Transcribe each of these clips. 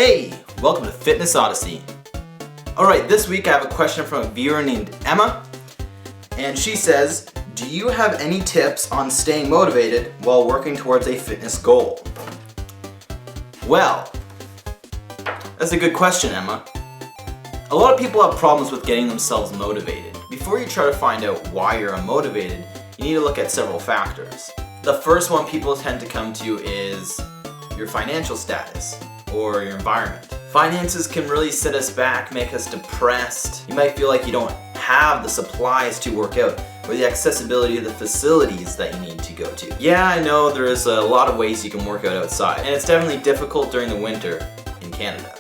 Hey, welcome to Fitness Odyssey. Alright, this week I have a question from a viewer named Emma, and she says, do you have any tips on staying motivated while working towards a fitness goal? Well, that's a good question, Emma. A lot of people have problems with getting themselves motivated. Before you try to find out why you're unmotivated, you need to look at several factors. The first one people tend to come to is your financial status or your environment. Finances can really set us back, make us depressed. You might feel like you don't have the supplies to work out or the accessibility of the facilities that you need to go to. Yeah, I know there is a lot of ways you can work out outside, and it's definitely difficult during the winter in Canada.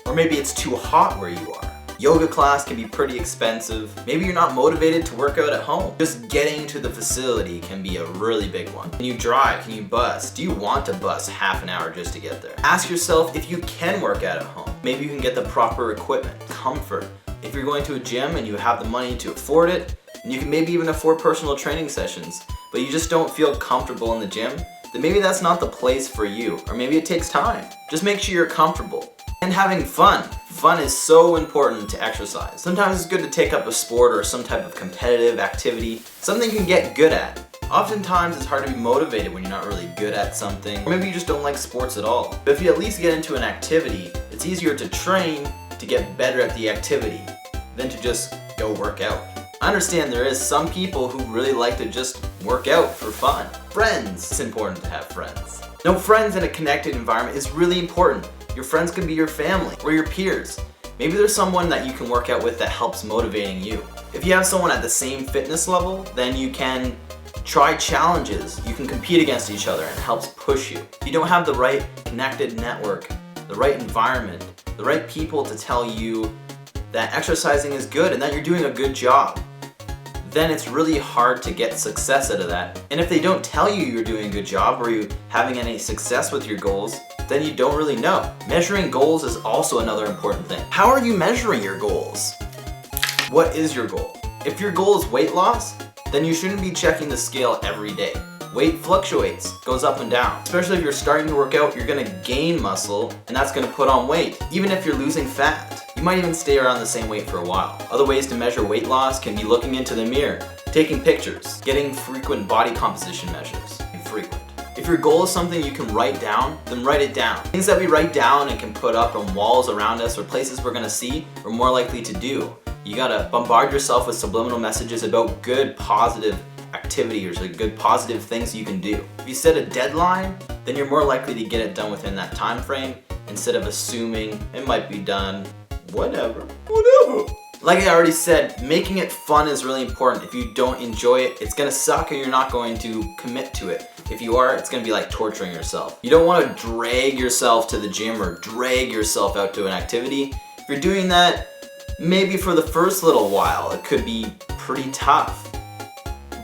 Or maybe it's too hot where you are. Yoga class can be pretty expensive. Maybe you're not motivated to work out at home. Just getting to the facility can be a really big one. Can you drive? Can you bus? Do you want to bus half an hour just to get there? Ask yourself if you can work out at home. Maybe you can get the proper equipment, comfort. If you're going to a gym and you have the money to afford it, and you can maybe even afford personal training sessions, but you just don't feel comfortable in the gym, then maybe that's not the place for you, or maybe it takes time. Just make sure you're comfortable. And having fun. Fun is so important to exercise. Sometimes it's good to take up a sport or some type of competitive activity, something you can get good at. Oftentimes it's hard to be motivated when you're not really good at something, or maybe you just don't like sports at all. But if you at least get into an activity, it's easier to train to get better at the activity than to just go work out. I understand there is some people who really like to just work out for fun. Friends. It's important to have friends. No, friends in a connected environment is really important. Your friends can be your family or your peers. Maybe there's someone that you can work out with that helps motivating you. If you have someone at the same fitness level, then you can try challenges. You can compete against each other and it helps push you. If you don't have the right connected network, the right environment, the right people to tell you that exercising is good and that you're doing a good job, then it's really hard to get success out of that. And if they don't tell you you're doing a good job or you're having any success with your goals, then you don't really know. Measuring goals is also another important thing. How are you measuring your goals? What is your goal? If your goal is weight loss, then you shouldn't be checking the scale every day. Weight fluctuates, goes up and down. Especially if you're starting to work out, you're gonna gain muscle and that's gonna put on weight. Even if you're losing fat, you might even stay around the same weight for a while. Other ways to measure weight loss can be looking into the mirror, taking pictures, getting frequent body composition measures. Frequent. If your goal is something you can write down, then write it down. Things that we write down and can put up on walls around us or places we're gonna see, we're more likely to do. You gotta bombard yourself with subliminal messages about good, positive activities or good, positive things you can do. If you set a deadline, then you're more likely to get it done within that time frame instead of assuming it might be done whatever. Like I already said, making it fun is really important. If you don't enjoy it, it's gonna suck and you're not going to commit to it. If you are, it's gonna be like torturing yourself. You don't wanna drag yourself to the gym or drag yourself out to an activity. If you're doing that, maybe for the first little while, it could be pretty tough.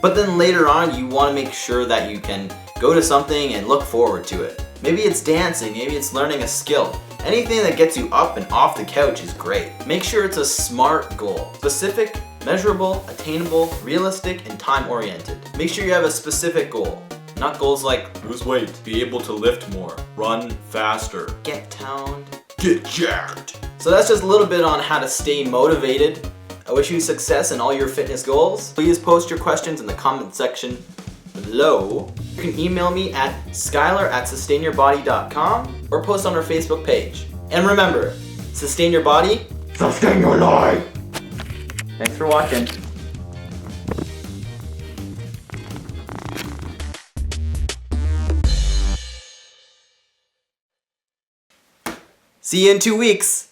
But then later on, you wanna make sure that you can go to something and look forward to it. Maybe it's dancing, maybe it's learning a skill. Anything that gets you up and off the couch is great. Make sure it's a SMART goal. Specific, measurable, attainable, realistic, and time-oriented. Make sure you have a specific goal. Not goals like lose weight, be able to lift more, run faster, get toned, get jacked. So that's just a little bit on how to stay motivated. I wish you success in all your fitness goals. Please post your questions in the comment section below. You can email me at skylar@sustainYourBody.com or post on our Facebook page. And remember, sustain your body, sustain your life. Thanks for watching. See you in 2 weeks.